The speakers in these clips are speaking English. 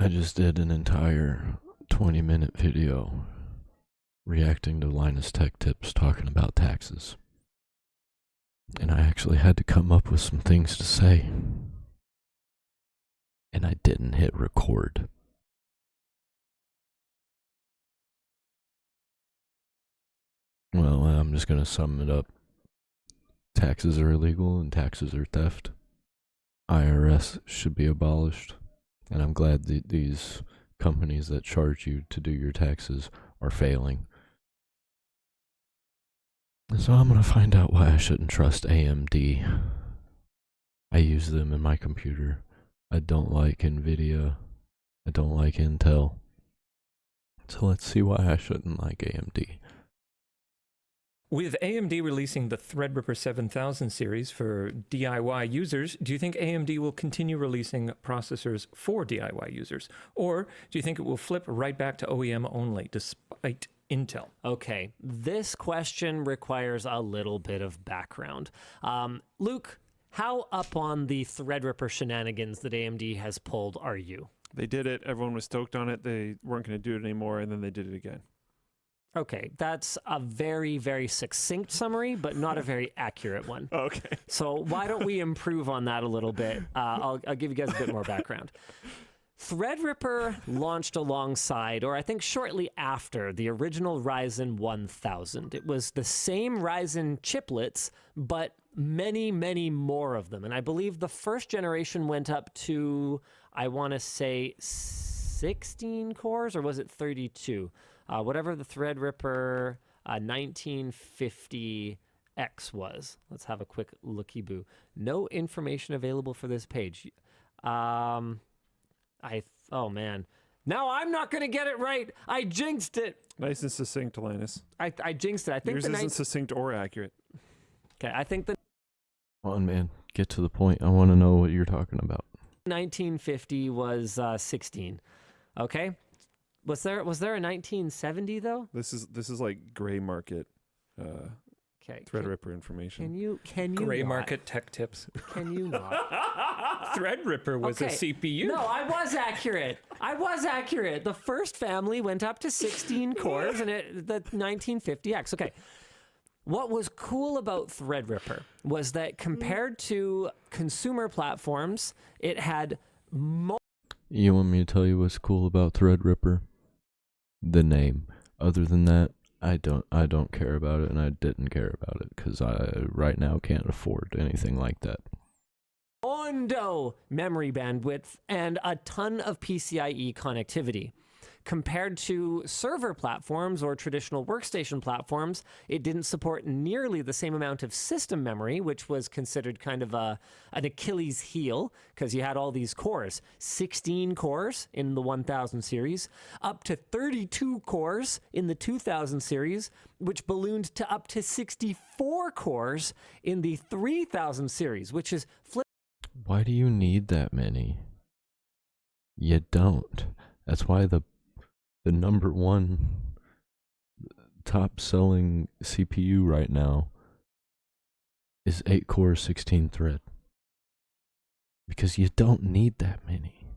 I just did an entire 20-minute video reacting to Linus Tech Tips talking about taxes. And I actually had to come up with some things to say. And I didn't hit record. Well, I'm just going to sum it up. Taxes are illegal and taxes are theft. IRS should be abolished. And I'm glad that these companies that charge you to do your taxes are failing. So I'm going to find out why I shouldn't trust AMD. I use them in my computer. I don't like NVIDIA. I don't like Intel. So let's see why I shouldn't like AMD. With AMD releasing the Threadripper 7000 series for DIY users, do you think AMD will continue releasing processors for DIY users? Or do you think it will flip right back to OEM only, despite Intel? Okay, this question requires a little bit of background. Luke, how up on the Threadripper shenanigans that AMD has pulled are you? They did it. Everyone was stoked on it. They weren't going to do it anymore, and then they did it again. Okay, that's a very, very succinct summary, but not a very accurate one. Okay. So why don't we improve on that a little bit? I'll give you guys a bit more background. Threadripper launched alongside, or I think shortly after, the original Ryzen 1000. It was the same Ryzen chiplets, but many, many more of them. And I believe the first generation went up to, I want to say, 16 cores, or was it 32? Whatever the Threadripper 1950X was. Let's have a quick looky-boo. No information available for this page. Oh man. Now I'm not going to get it right. I jinxed it. Nice and succinct, Linus. I jinxed it. I think yours isn't succinct or accurate. Okay, I think the Come on, man. Get to the point. I want to know what you're talking about. 1950 was 16. Okay? Was there a 1970 though? This is like gray market Okay. Threadripper information. Can you Gray not? market tech tips. Can you not? Threadripper was a CPU. No, I was accurate. The first family went up to 16 cores, and the 1950X. Okay. What was cool about Threadripper was that compared to consumer platforms, it had more. You want me to tell you what's cool about Threadripper? The name. Other than that, I don't care about it, and I didn't care about it because I right now can't afford anything like that. Memory bandwidth and a ton of PCIe connectivity. Compared to server platforms or traditional workstation platforms, it didn't support nearly the same amount of system memory, which was considered kind of an Achilles heel, because you had all these cores. 16 cores in the 1000 series, up to 32 cores in the 2000 series, which ballooned to up to 64 cores in the 3000 series, which is Why do you need that many? You don't. That's why the number one top selling CPU right now is 8 core 16 thread. Because you don't need that many.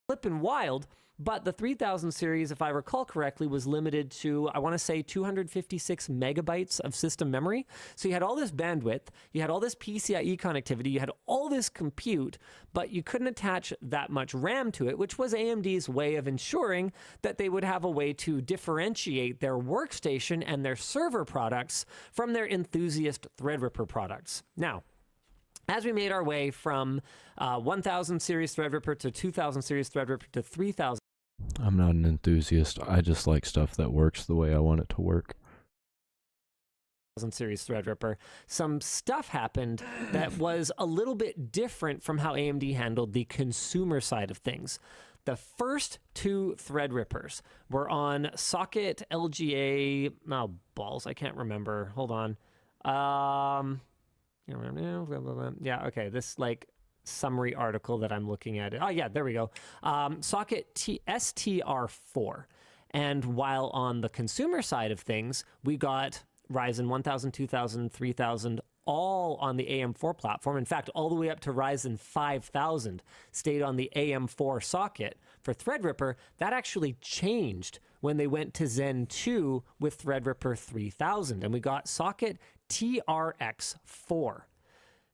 flippin' wild. But the 3000 series, if I recall correctly, was limited to, I want to say, 256 megabytes of system memory. So you had all this bandwidth, you had all this PCIe connectivity, you had all this compute, but you couldn't attach that much RAM to it, which was AMD's way of ensuring that they would have a way to differentiate their workstation and their server products from their enthusiast Threadripper products. Now, as we made our way from 1000 series Threadripper to 2000 series Threadripper to 3000, I'm not an enthusiast. I just like stuff that works the way I want it to work. series Threadripper, some stuff happened that was a little bit different from how AMD handled the consumer side of things. The first two Threadrippers were on socket LGA, I can't remember. Hold on. Yeah, okay, this summary article that I'm looking at. Oh yeah, there we go. Socket STR4. And while on the consumer side of things, we got Ryzen 1000, 2000, 3000, all on the AM4 platform. In fact, all the way up to Ryzen 5000 stayed on the AM4 socket. For Threadripper, that actually changed when they went to Zen 2 with Threadripper 3000, and we got socket TRX4.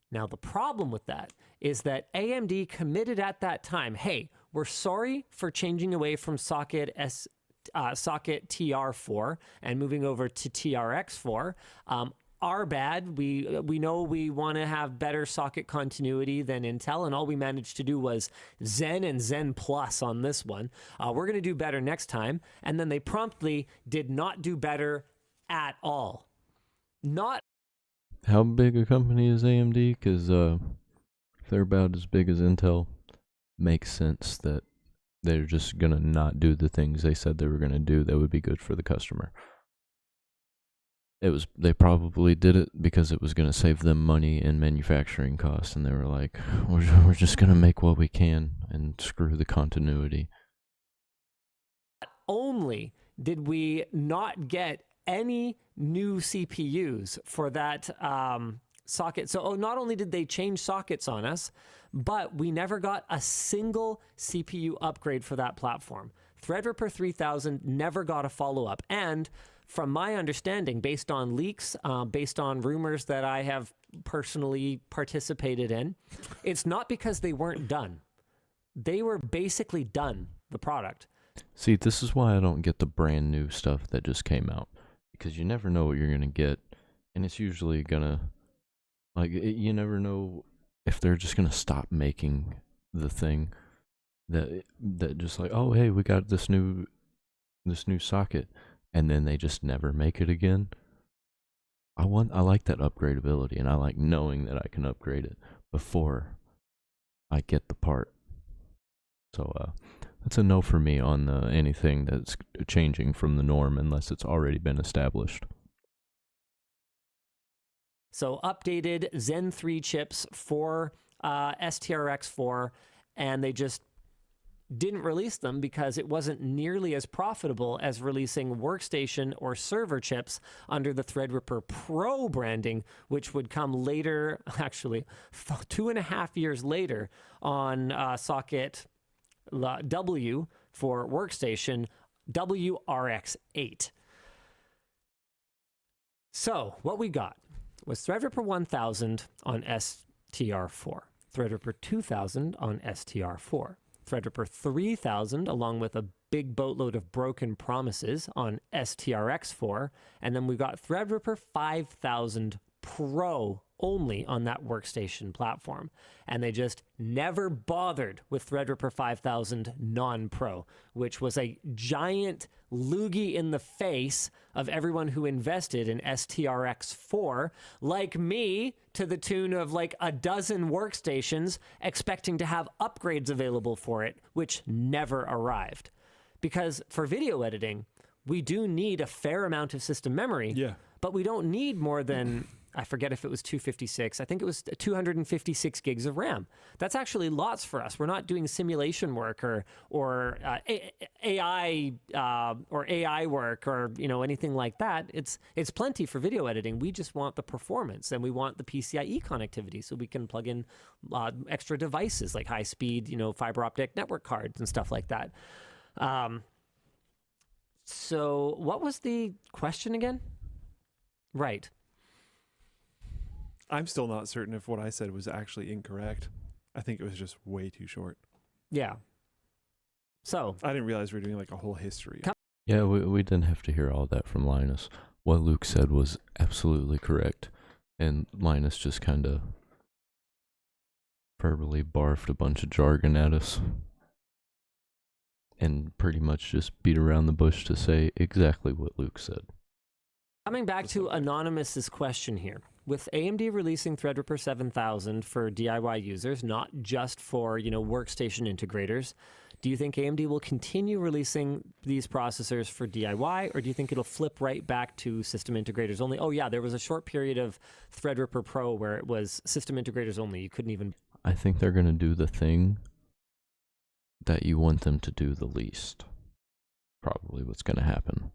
Now, the problem with that is that AMD committed at that time, hey, we're sorry for changing away from socket TR4 and moving over to TRX4. Our bad. We know we want to have better socket continuity than Intel, and all we managed to do was Zen and Zen Plus on this one. We're going to do better next time. And then they promptly did not do better at all. Not. How big a company is AMD? Because if they're about as big as Intel, makes sense that they're just going to not do the things they said they were going to do that would be good for the customer. They probably did it because it was going to save them money in manufacturing costs, and they were like, we're just going to make what we can and screw the continuity. Not only did we not get any new CPUs for that socket, so not only did they change sockets on us, but we never got a single CPU upgrade for that platform. Threadripper 3000 never got a follow-up, and from my understanding, based on leaks, based on rumors that I have personally participated in, it's not because they weren't done. They were basically done, the product. See, this is why I don't get the brand new stuff that just came out, because you never know what you're going to get, and it's usually going to, you never know if they're just going to stop making the thing that just like, oh, hey, we got this new socket, and then they just never make it again. I like that upgradability, and I like knowing that I can upgrade it before I get the part. So that's a no for me on anything that's changing from the norm unless it's already been established. So updated Zen 3 chips for STRX4, and they just didn't release them because it wasn't nearly as profitable as releasing workstation or server chips under the Threadripper Pro branding, which would come later, actually 2.5 years later, on socket W for workstation, WRX8. So what we got was Threadripper 1000 on STR4, Threadripper 2000 on STR4, Threadripper 3000 along with a big boatload of broken promises on STRX4, and then we got Threadripper 5000 Pro only on that workstation platform. And they just never bothered with Threadripper 5000 non-Pro, which was a giant loogie in the face of everyone who invested in STRX4, like me, to the tune of like a dozen workstations expecting to have upgrades available for it, which never arrived. Because for video editing, we do need a fair amount of system memory, but we don't need more than, I forget if it was 256. I think it was 256 gigs of RAM. That's actually lots for us. We're not doing simulation work or AI work or anything like that. It's plenty for video editing. We just want the performance, and we want the PCIe connectivity so we can plug in extra devices like high speed fiber optic network cards and stuff like that. So what was the question again? Right. I'm still not certain if what I said was actually incorrect. I think it was just way too short. Yeah. So I didn't realize we were doing like a whole history. Yeah, we didn't have to hear all that from Linus. What Luke said was absolutely correct, and Linus just kind of verbally barfed a bunch of jargon at us and pretty much just beat around the bush to say exactly what Luke said. Coming back to Anonymous's question here. With AMD releasing Threadripper 7000 for DIY users, not just for, workstation integrators, do you think AMD will continue releasing these processors for DIY, or do you think it'll flip right back to system integrators only? Oh yeah, there was a short period of Threadripper Pro where it was system integrators only. You couldn't even... I think they're going to do the thing that you want them to do the least. Probably what's going to happen.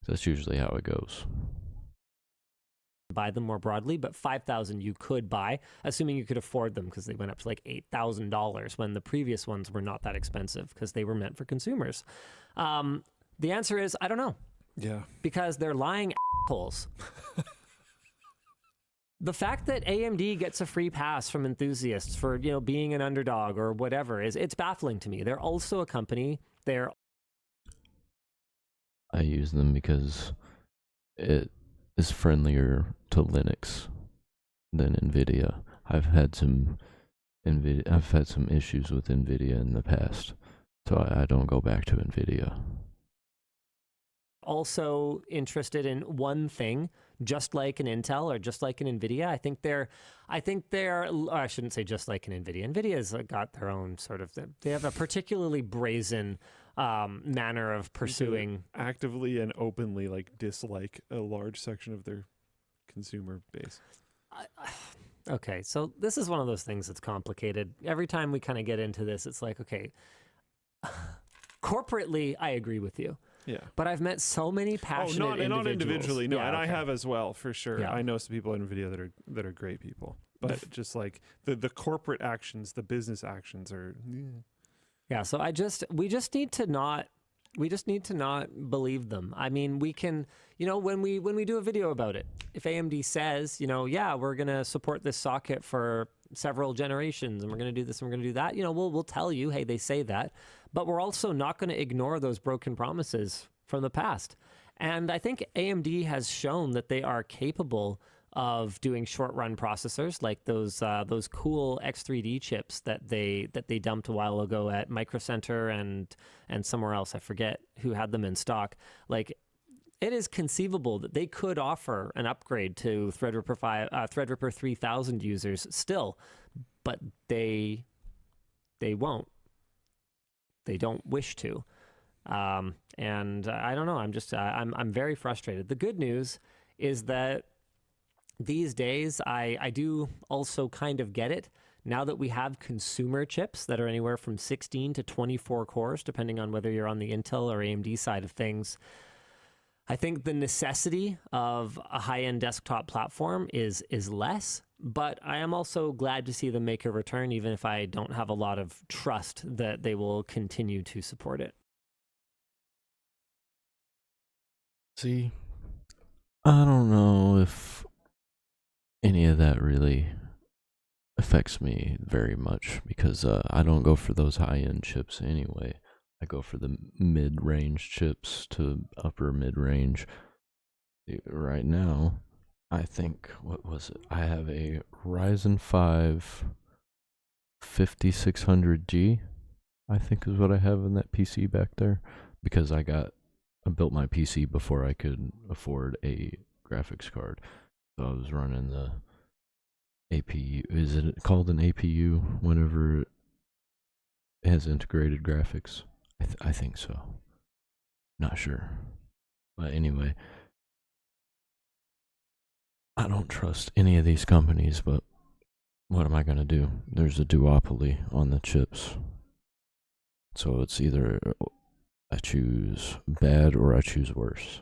That's usually how it goes. buy them more broadly, but 5,000 you could buy, assuming you could afford them, because they went up to like $8,000 when the previous ones were not that expensive because they were meant for consumers. The answer is, I don't know. Yeah. Because they're lying assholes. The fact that AMD gets a free pass from enthusiasts for, being an underdog or whatever it's baffling to me. They're also a company. I use them because it is friendlier to Linux than NVIDIA. I've had some issues with NVIDIA in the past, so I don't go back to NVIDIA. Also interested in one thing, just like an Intel or just like an NVIDIA. I shouldn't say just like an NVIDIA. NVIDIA's got their own sort of, they have a particularly brazen manner of pursuing. Actively and openly dislike a large section of their consumer base. Okay, so this is one of those things that's complicated. Every time we kind of get into this, it's like, okay, corporately, I agree with you. Yeah. But I've met so many passionate individuals. Not individually, no. Yeah, and okay. I have as well, for sure. Yeah. I know some people at NVIDIA that are great people. But just like the corporate actions, the business actions are... Yeah, so we just need to not believe them. I mean, we can, when we do a video about it, if AMD says, yeah, we're going to support this socket for several generations and we're going to do this and we're going to do that, we'll tell you, hey, they say that. But we're also not going to ignore those broken promises from the past. And I think AMD has shown that they are capable of doing short-run processors like those cool X3D chips that they dumped a while ago at Micro Center and somewhere else. I forget who had them in stock. Like, it is conceivable that they could offer an upgrade to Threadripper 3000 users still, but they won't. They don't wish to. And I don't know. I'm very frustrated. The good news is that these days, I do also kind of get it. Now that we have consumer chips that are anywhere from 16 to 24 cores, depending on whether you're on the Intel or AMD side of things, I think the necessity of a high-end desktop platform is less, but I am also glad to see them make a return, even if I don't have a lot of trust that they will continue to support it. See, I don't know if any of that really affects me very much because I don't go for those high-end chips anyway. I go for the mid-range chips to upper mid-range. Right now, I think, what was it? I have a Ryzen 5 5600G, I think is what I have in that PC back there, because I built my PC before I could afford a graphics card. So I was running the APU. Is it called an APU whenever it has integrated graphics? I think so. Not sure. But anyway, I don't trust any of these companies, but what am I going to do? There's a duopoly on the chips. So it's either I choose bad or I choose worse.